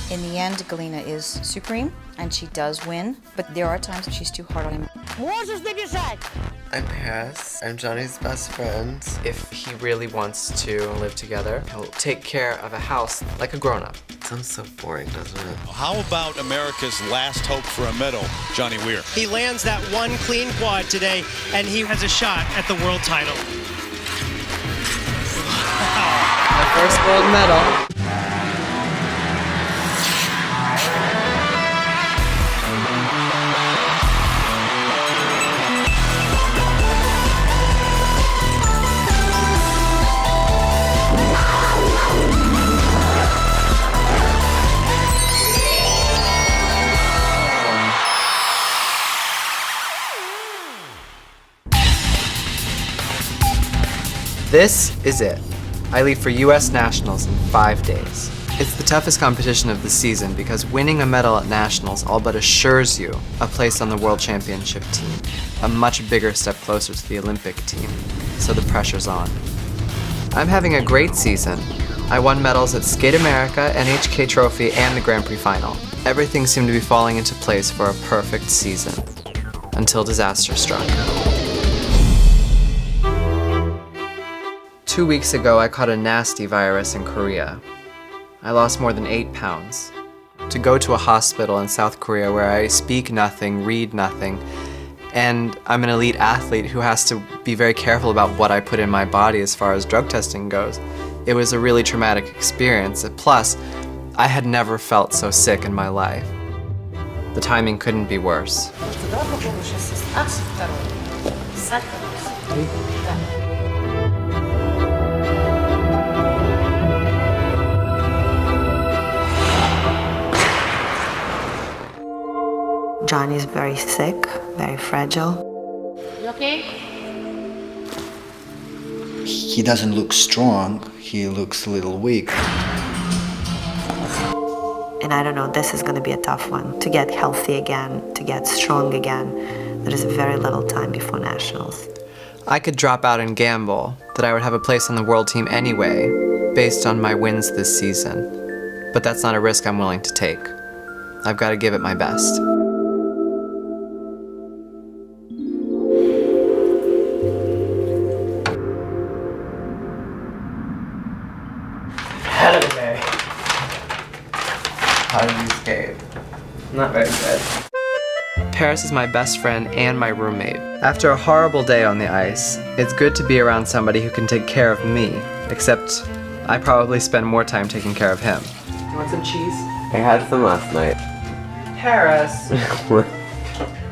In the end, Galina is supreme, and she does win, but there are times when she's too hard on him. I'm Paris. I'm Johnny's best friend. If he really wants to live together, he'll take care of a house like a grown-up. Sounds so boring, doesn't it? How about America's last hope for a medal, Johnny Weir? He lands that one clean quad today, and he has a shot at the world title. My first gold medal. This is it. I leave for US Nationals in 5 days. It's the toughest competition of the season because winning a medal at Nationals all but assures you a place on the World Championship team, a much bigger step closer to the Olympic team, so the pressure's on. I'm having a great season. I won medals at Skate America, NHK Trophy, and the Grand Prix Final. Everything seemed to be falling into place for a perfect season, until disaster struck. 2 weeks ago, I caught a nasty virus in Korea. I lost more than 8 pounds. To go to a hospital in South Korea where I speak nothing, read nothing, and I'm an elite athlete who has to be very careful about what I put in my body as far as drug testing goes. It was a really traumatic experience. Plus, I had never felt so sick in my life. The timing couldn't be worse. Johnny's very sick, very fragile. You okay? He doesn't look strong, he looks a little weak. And I don't know, this is gonna be a tough one. To get healthy again, to get strong again, there is very little time before Nationals. I could drop out and gamble that I would have a place on the world team anyway, based on my wins this season. But that's not a risk I'm willing to take. I've got to give it my best. How did you skate? Not very good. Paris is my best friend and my roommate. After a horrible day on the ice, it's good to be around somebody who can take care of me, except I probably spend more time taking care of him. You want some cheese? I had some last night. Paris!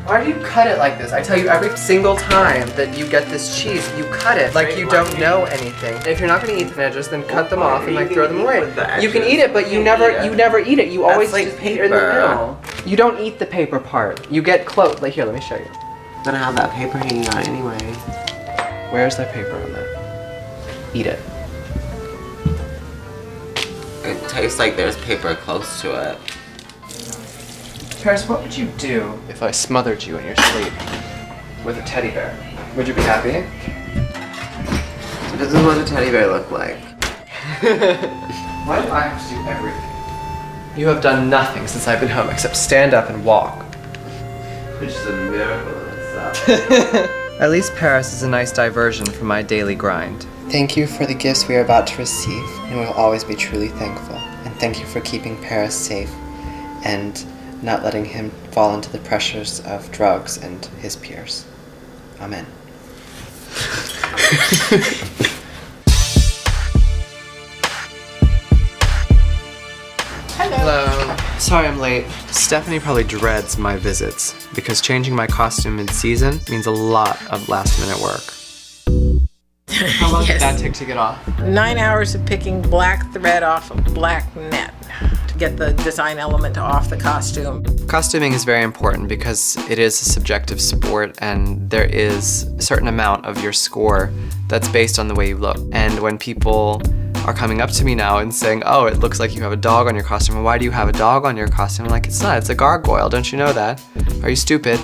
Why do you cut it like this? I tell you every single time that you get this cheese, you cut it like you don't know anything. And if you're not gonna eat the edges, then cut them off and like throw them away. You can eat it, but you never eat it. You always just eat it in the middle. You don't eat the paper part. You get close. Like here, let me show you. I'm gonna have that paper hanging out anyway. Where's that paper on that? Eat it. It tastes like there's paper close to it. Paris, what would you do if I smothered you in your sleep with a teddy bear? Would you be happy? This is what a teddy bear look like. Why do I have to do everything? You have done nothing since I've been home except stand up and walk. Which is a miracle in itself. At least Paris is a nice diversion from my daily grind. Thank you for the gifts we are about to receive, and we will always be truly thankful. And thank you for keeping Paris safe and not letting him fall into the pressures of drugs and his peers. Amen. Hello. Sorry I'm late. Stephanie probably dreads my visits because changing my costume mid-season means a lot of last-minute work. How long did that take to get off? 9 hours of picking black thread off of black net to get the design element off the costume. Costuming is very important because it is a subjective sport and there is a certain amount of your score that's based on the way you look. And when people are coming up to me now and saying, oh, it looks like you have a dog on your costume, and why do you have a dog on your costume? I'm like, it's not, it's a gargoyle, don't you know that? Are you stupid?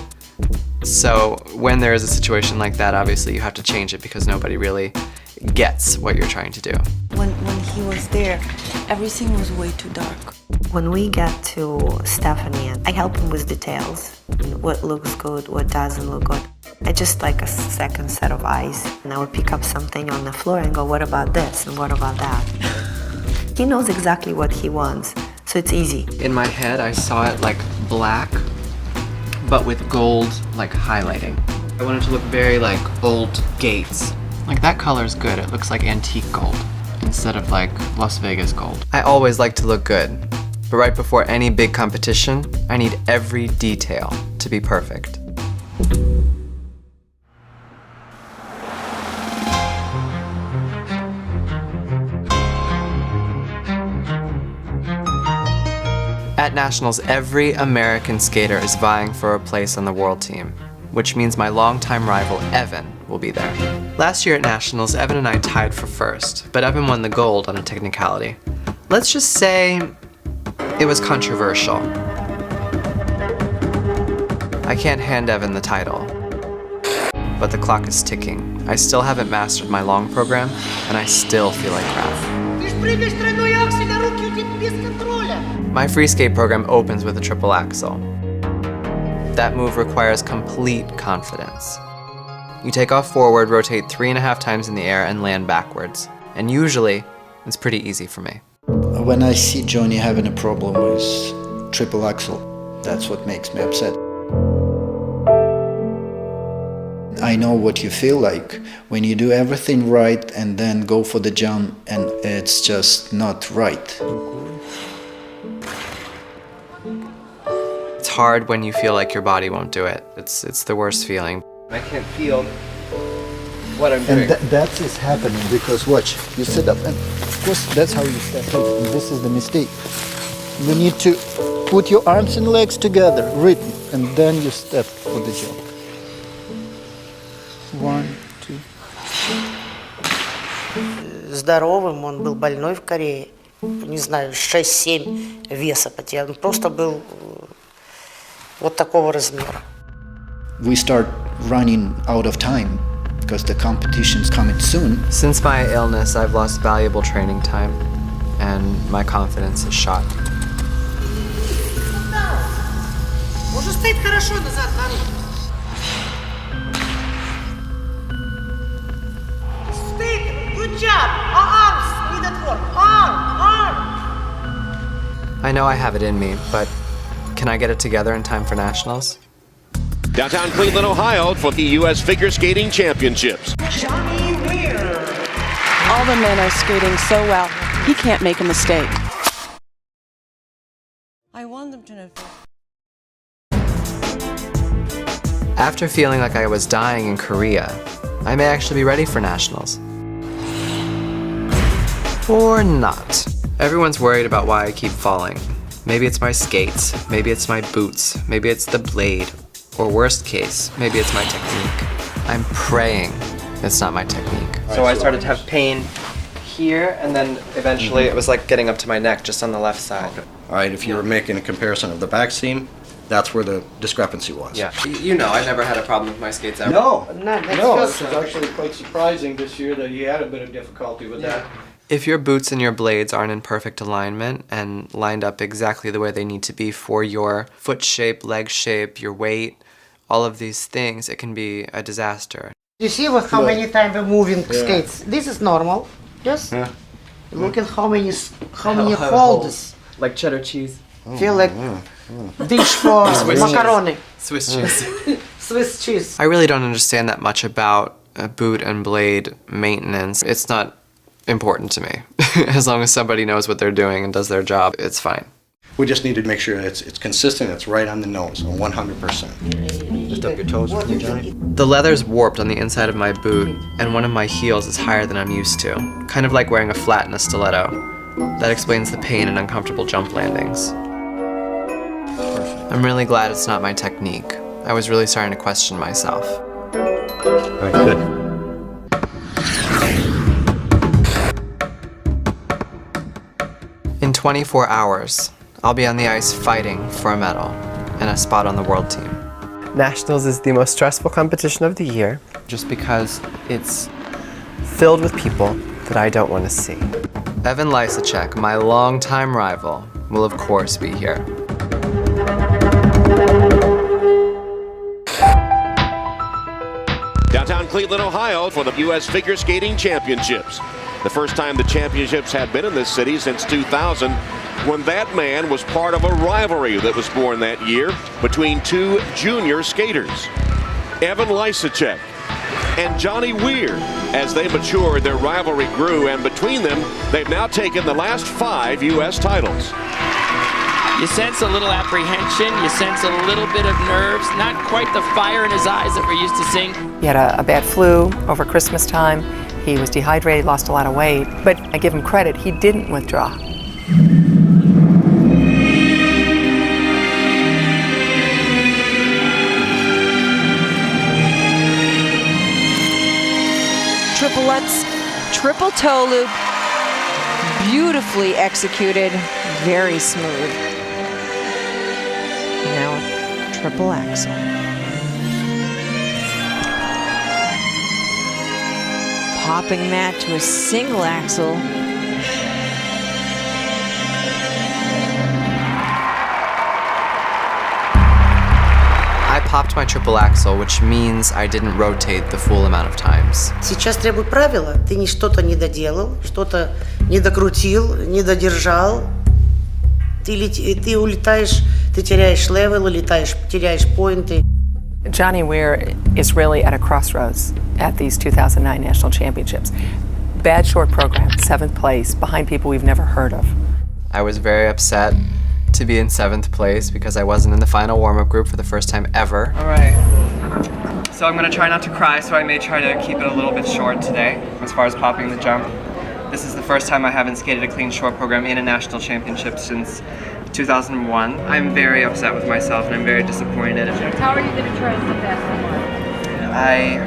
So when there is a situation like that, obviously you have to change it because nobody really gets what you're trying to do. When he was there, everything was way too dark. When we get to Stephanie, I help him with details, what looks good, what doesn't look good. I just like a second set of eyes, and I would pick up something on the floor and go, what about this and what about that? He knows exactly what he wants, so it's easy. In my head, I saw it like black, but with gold like highlighting. I want it to look very like old gates. Like that color's good, it looks like antique gold instead of like Las Vegas gold. I always like to look good, but right before any big competition, I need every detail to be perfect. At Nationals, every American skater is vying for a place on the world team, which means my longtime rival, Evan, will be there. Last year at Nationals, Evan and I tied for first, but Evan won the gold on a technicality. Let's just say it was controversial. I can't hand Evan the title, but the clock is ticking. I still haven't mastered my long program, and I still feel like crap. My free skate program opens with a triple axel. That move requires complete confidence. You take off forward, rotate 3.5 times in the air, and land backwards. And usually, it's pretty easy for me. When I see Johnny having a problem with triple axel, that's what makes me upset. I know what you feel like when you do everything right and then go for the jump and it's just not right. It's hard when you feel like your body won't do it. It's the worst feeling. I can't feel what I'm doing. And that is happening because watch, you sit up and of course that's how you step in. And this is the mistake. You need to put your arms and legs together, written, and then you step for the jump. 1, 2. Здоровым, он был больной в Корее. Не знаю, 6-7 веса потерял. Он просто был вот такого размера. We start running out of time because the competition's coming soon. Since my illness, I've lost valuable training time, and my confidence is shot. Уже стоит хорошо назад на руку. Good job. Arms need that work. Arm. I know I have it in me, but can I get it together in time for Nationals? Downtown Cleveland, Ohio for the U.S. Figure Skating Championships. Johnny Weir. All the men are skating so well, he can't make a mistake. I want them to know. After feeling like I was dying in Korea, I may actually be ready for Nationals. Or not. Everyone's worried about why I keep falling. Maybe it's my skates, maybe it's my boots, maybe it's the blade, or worst case, maybe it's my technique. I'm praying it's not my technique. So I started to have pain here, and then eventually it was like getting up to my neck just on the left side. All right, if you were making a comparison of the back seam, that's where the discrepancy was. Yeah, you know, I never had a problem with my skates ever. No, That's it's actually quite surprising this year that you had a bit of difficulty with that. If your boots and your blades aren't in perfect alignment and lined up exactly the way they need to be for your foot shape, leg shape, your weight, all of these things, it can be a disaster. You see how many times we're moving skates? This is normal. Yes. Yeah. Look at how many holes. Like cheddar cheese. Feel like dish for macaroni. Swiss cheese. Swiss cheese. I really don't understand that much about boot and blade maintenance. It's not important to me. As long as somebody knows what they're doing and does their job, it's fine. We just need to make sure it's consistent, it's right on the nose, 100%. Lift up your toes, Johnny. The leather's warped on the inside of my boot, and one of my heels is higher than I'm used to. Kind of like wearing a flat in a stiletto. That explains the pain and uncomfortable jump landings. I'm really glad it's not my technique. I was really starting to question myself. All right, good. In 24 hours, I'll be on the ice fighting for a medal and a spot on the world team. Nationals is the most stressful competition of the year, just because it's filled with people that I don't want to see. Evan Lysacek, my longtime rival, will of course be here. Downtown Cleveland, Ohio for the U.S. Figure Skating Championships. The first time the championships had been in this city since 2000, when that man was part of a rivalry that was born that year between two junior skaters, Evan Lysacek and Johnny Weir. As they matured, their rivalry grew, and between them, they've now taken the last 5 U.S. titles. You sense a little apprehension, you sense a little bit of nerves, not quite the fire in his eyes that we're used to seeing. He had a bad flu over Christmas time. He was dehydrated, lost a lot of weight, but I give him credit, he didn't withdraw. Triplets, triple toe loop, beautifully executed, very smooth. Now a triple axel. Popping that to a single axel. I popped my triple axel, which means I didn't rotate the full amount of times. Сейчас требует правила. Ты что-то не доделал, что-то не докрутил, не додержал. Ты улетаешь, ты теряешь левел, улетаешь, теряешь поинты. Johnny Weir is really at a crossroads at these 2009 National Championships. Bad short program, 7th place, behind people we've never heard of. I was very upset to be in 7th place because I wasn't in the final warm-up group for the first time ever. All right. So I'm gonna try not to cry, so I may try to keep it a little bit short today as far as popping the jump. This is the first time I haven't skated a clean short program in a national championship since 2001. I'm very upset with myself and I'm very disappointed. How are you going to try to put that somewhere? I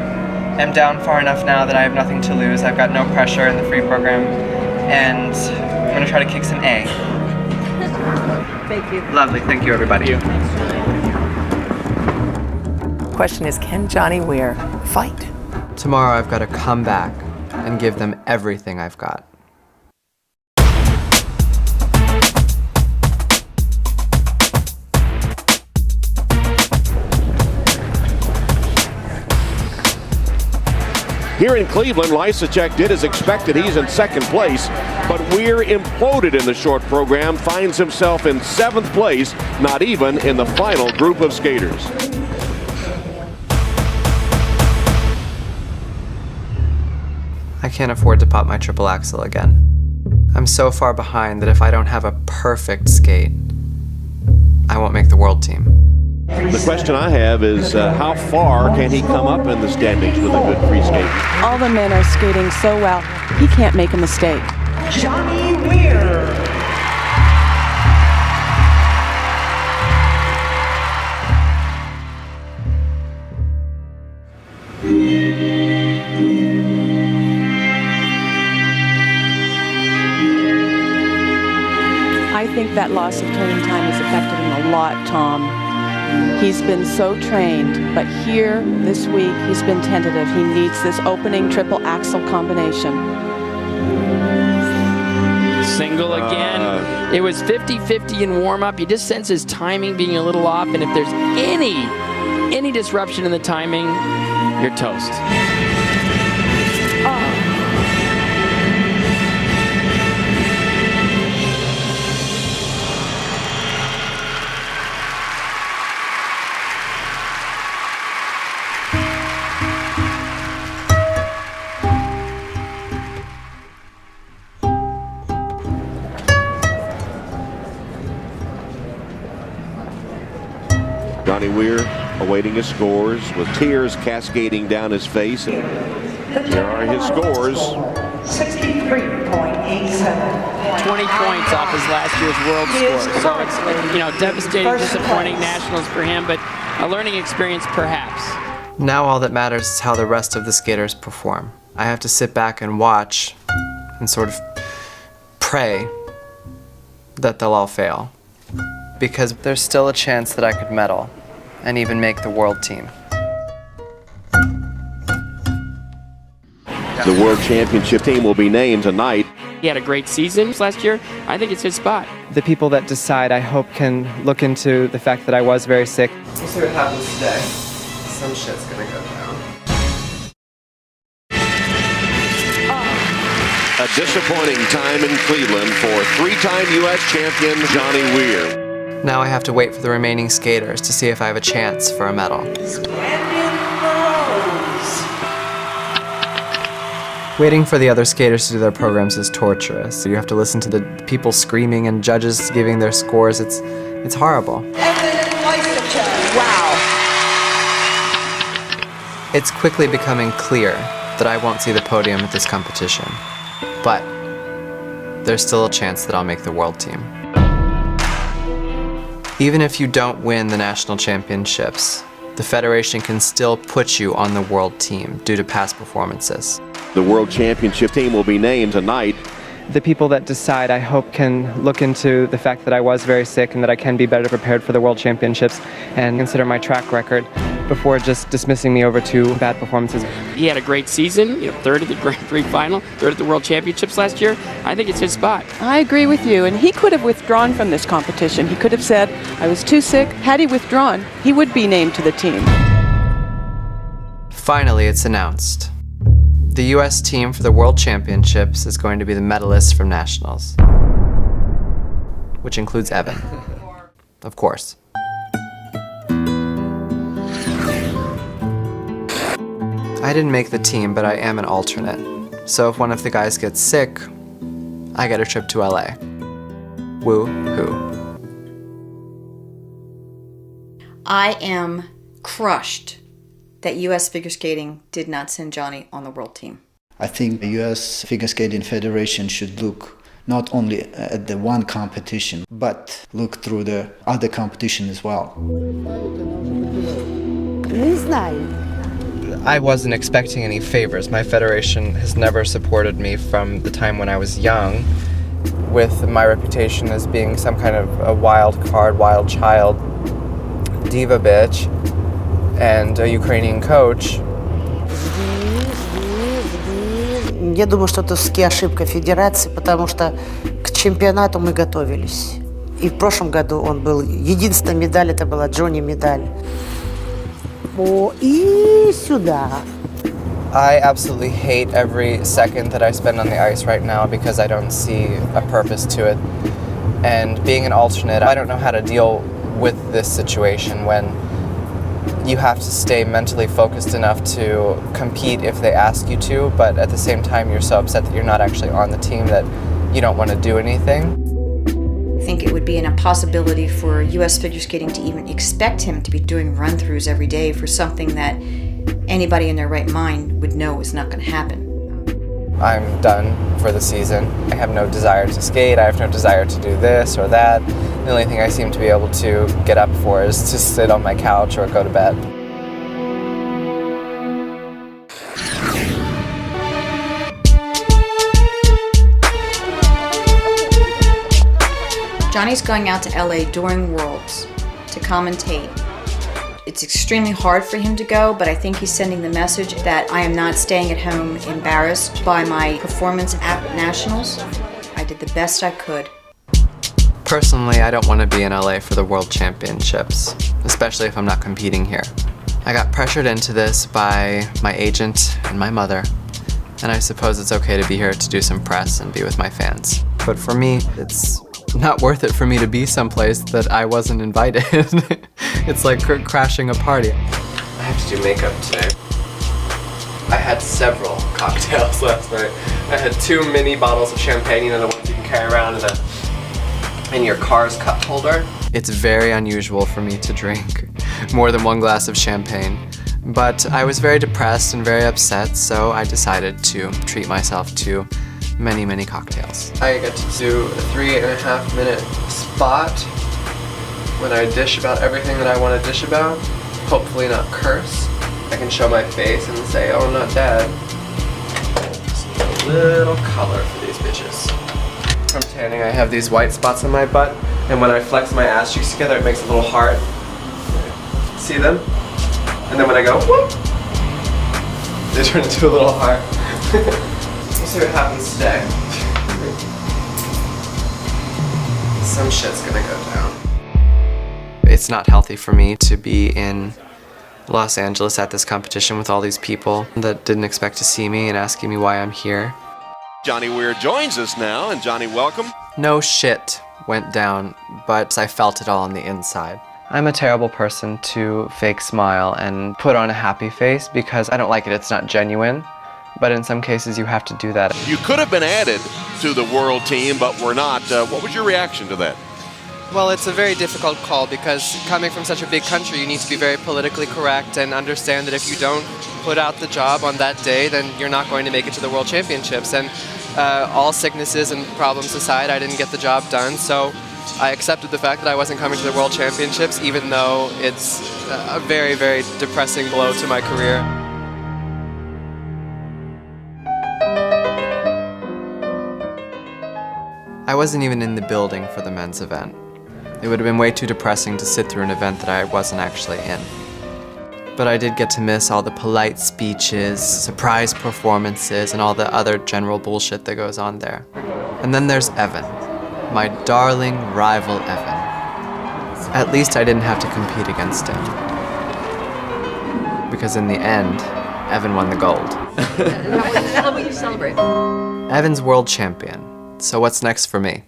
am down far enough now that I have nothing to lose. I've got no pressure in the free program and I'm going to try to kick some A. Thank you. Lovely. Thank you, everybody. Question is, can Johnny Weir fight? Tomorrow I've got to come back and give them everything I've got. Here in Cleveland, Lysacek did as expected. He's in 2nd place, but Weir imploded in the short program, finds himself in 7th place, not even in the final group of skaters. I can't afford to pop my triple axel again. I'm so far behind that if I don't have a perfect skate, I won't make the world team. The question I have is how far can he come up in the standings with a good free skate? All the men are skating so well, he can't make a mistake. Johnny Weir. I think that loss of turning time has affected him a lot, Tom. He's been so trained, but here this week he's been tentative. He needs this opening triple axel combination. Single again. It was 50-50 in warm-up. You just sense his timing being a little off, and if there's any disruption in the timing, you're toast. Johnny Weir awaiting his scores with tears cascading down his face. And here are his scores. 63.87. 20 points off his last year's world score. So it's, devastating, disappointing nationals for him, but a learning experience perhaps. Now all that matters is how the rest of the skaters perform. I have to sit back and watch and sort of pray that they'll all fail. Because there's still a chance that I could medal and even make the world team. The World Championship team will be named tonight. He had a great season last year. I think it's his spot. The people that decide, I hope, can look into the fact that I was very sick. We'll see what happens today. Some shit's gonna go down. A disappointing time in Cleveland for three-time U.S. champion Johnny Weir. Now I have to wait for the remaining skaters to see if I have a chance for a medal. Waiting for the other skaters to do their programs is torturous. So you have to listen to the people screaming and judges giving their scores. It's horrible. Wow. It's quickly becoming clear that I won't see the podium at this competition. But there's still a chance that I'll make the world team. Even if you don't win the national championships, the Federation can still put you on the world team due to past performances. The World Championship team will be named tonight. The people that decide, I hope, can look into the fact that I was very sick and that I can be better prepared for the World Championships and consider my track record before just dismissing me over to bad performances. He had a great season, third at the Grand Prix final, third at the World Championships last year. I think it's his spot. I agree with you, and he could have withdrawn from this competition. He could have said, I was too sick. Had he withdrawn, he would be named to the team. Finally, it's announced. The U.S. team for the World Championships is going to be the medalists from nationals, which includes Evan, of course. I didn't make the team, but I am an alternate. So if one of the guys gets sick, I get a trip to LA. Woo-hoo. I am crushed that U.S. figure skating did not send Johnny on the world team. I think the U.S. Figure Skating Federation should look not only at the one competition, but look through the other competition as well. I wasn't expecting any favors. My federation has never supported me from the time when I was young, with my reputation as being some kind of a wild card, wild child, diva bitch, and a Ukrainian coach. Я думаю, что это все-таки ошибка федерации, потому что к чемпионату мы готовились. И в прошлом году он был, единственная медаль, это была Джонни медаль. И сюда. I absolutely hate every second that I spend on the ice right now because I don't see a purpose to it. And being an alternate, I don't know how to deal with this situation when you have to stay mentally focused enough to compete if they ask you to, but at the same time you're so upset that you're not actually on the team that you don't want to do anything. I think it would be an impossibility for U.S. figure skating to even expect him to be doing run-throughs every day for something that anybody in their right mind would know is not going to happen. I'm done for the season. I have no desire to skate, I have no desire to do this or that. The only thing I seem to be able to get up for is to sit on my couch or go to bed. Johnny's going out to LA during Worlds to commentate. It's extremely hard for him to go, but I think he's sending the message that I am not staying at home embarrassed by my performance at Nationals. I did the best I could. Personally, I don't want to be in LA for the World Championships, especially if I'm not competing here. I got pressured into this by my agent and my mother, and I suppose it's okay to be here to do some press and be with my fans. But for me, it's not worth it for me to be someplace that I wasn't invited. It's like crashing a party. I have to do makeup today. I had several cocktails last night. I had 2 mini bottles of champagne, the ones you can carry around in your car's cup holder. It's very unusual for me to drink more than 1 glass of champagne. But I was very depressed and very upset, so I decided to treat myself to many, many cocktails. I get to do a 3.5 minute spot when I dish about everything that I want to dish about, hopefully not curse. I can show my face and say, oh, not dad. Just a little color for these bitches. From tanning, I have these white spots on my butt, and when I flex my ass cheeks together, it makes a little heart. See them? And then when I go, whoop, they turn into a little heart. We'll see what happens today. Some shit's gonna go down. It's not healthy for me to be in Los Angeles at this competition with all these people that didn't expect to see me and asking me why I'm here. Johnny Weir joins us now, and Johnny, welcome. No shit went down, but I felt it all on the inside. I'm a terrible person to fake smile and put on a happy face because I don't like it. It's not genuine, but in some cases you have to do that. You could have been added to the world team, but were not. What was your reaction to that? Well, it's a very difficult call because coming from such a big country, you need to be very politically correct and understand that if you don't put out the job on that day, then you're not going to make it to the World Championships. And all sicknesses and problems aside, I didn't get the job done, so I accepted the fact that I wasn't coming to the World Championships, even though it's a very, very depressing blow to my career. I wasn't even in the building for the men's event. It would have been way too depressing to sit through an event that I wasn't actually in. But I did get to miss all the polite speeches, surprise performances, and all the other general bullshit that goes on there. And then there's Evan, my darling rival Evan. At least I didn't have to compete against him. Because in the end, Evan won the gold. How will you celebrate? Evan's world champion. So what's next for me?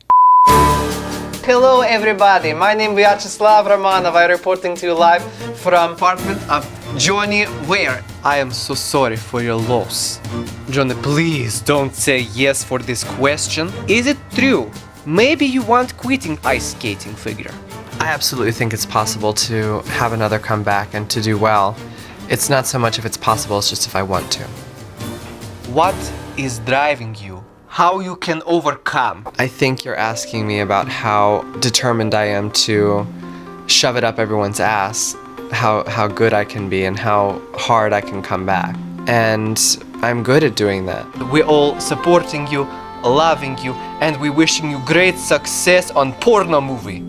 Hello everybody, my name is Vyacheslav Romanov. I'm reporting to you live from apartment of Johnny Weir. I am so sorry for your loss. Johnny, please don't say yes for this question. Is it true? Maybe you want quitting ice skating figure. I absolutely think it's possible to have another comeback and to do well. It's not so much if it's possible, it's just if I want to. What is driving you? How you can overcome? I think you're asking me about how determined I am to shove it up everyone's ass, how good I can be and how hard I can come back. And I'm good at doing that. We're all supporting you, loving you, and we're wishing you great success on porno movie.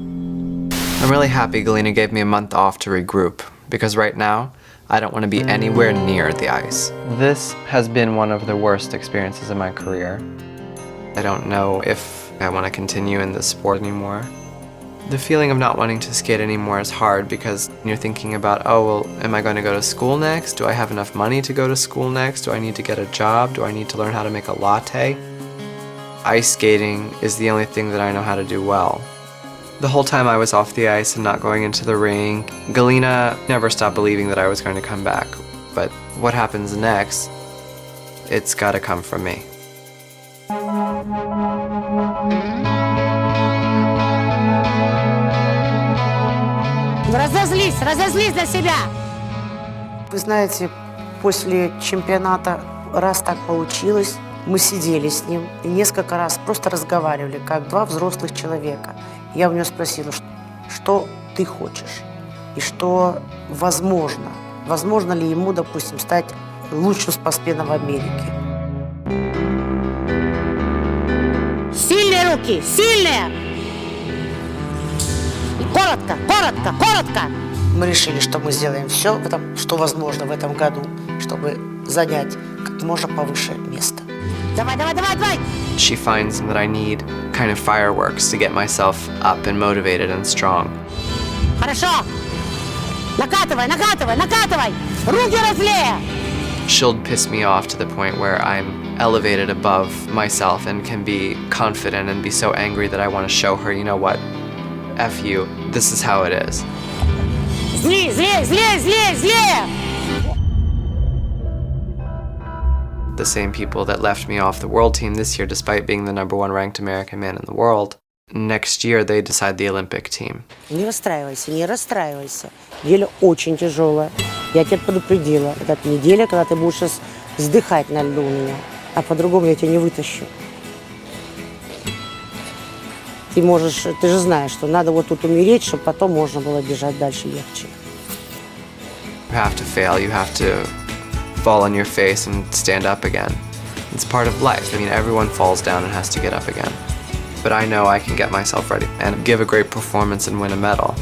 I'm really happy Galina gave me a month off to regroup, because right now, I don't want to be anywhere near the ice. This has been one of the worst experiences of my career. I don't know if I want to continue in this sport anymore. The feeling of not wanting to skate anymore is hard because you're thinking about, oh, well, am I going to go to school next? Do I have enough money to go to school next? Do I need to get a job? Do I need to learn how to make a latte? Ice skating is the only thing that I know how to do well. The whole time I was off the ice and not going into the ring, Galina never stopped believing that I was going to come back. But what happens next, it's got to come from me. Разозлись для себя! Вы знаете, после чемпионата, раз так получилось, мы сидели с ним и несколько раз просто разговаривали, как два взрослых человека. Я у него спросила, что ты хочешь и что возможно. Возможно ли ему, допустим, стать лучшим спортсменом в Америке. Сильные руки! Сильные! Коротко, коротко, коротко! Мы решили, что мы сделаем все, что возможно в этом году, чтобы занять как можно повыше место. Давай, давай, давай, давай! She finds that I need kind of fireworks to get myself up and motivated and strong. Хорошо! Накатывай, накатывай, накатывай! Руки разлей! She'll piss me off to the point where I'm elevated above myself and can be confident and be so angry that I want to show her, you know what, F you, this is how it is. Злей, злей, злей, злей, злей! The same people that left me off the world team this year despite being the #1 ranked American man in the world, next year they decide the Olympic team. Не расстраивайся, не расстраивайся. Неделя очень тяжелая. Я тебя предупредила. Это неделя, когда ты будешь сейчас вздыхать на льду у меня. А по-другому я тебя не вытащу. Ты можешь, ты же знаешь, что надо вот тут умереть, чтобы потом можно было бежать дальше легче. You have to fail, you have to fall on your face and stand up again. It's part of life. I mean, everyone falls down and has to get up again. But I know I can get myself ready and give a great performance and win a medal.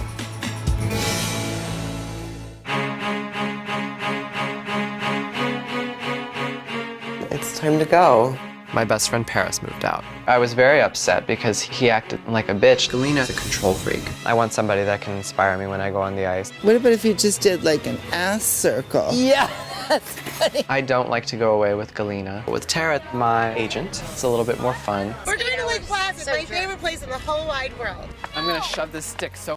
It's time to go. my best friend Paris moved out. I was very upset because he acted like a bitch. Galina's a control freak. I want somebody that can inspire me when I go on the ice. What about if you just did like an ass circle? Yeah, that's funny. I don't like to go away with Galina. With Tara, my agent, it's a little bit more fun. We're going to Lake Placid, my favorite place in the whole wide world. I'm gonna shove this stick so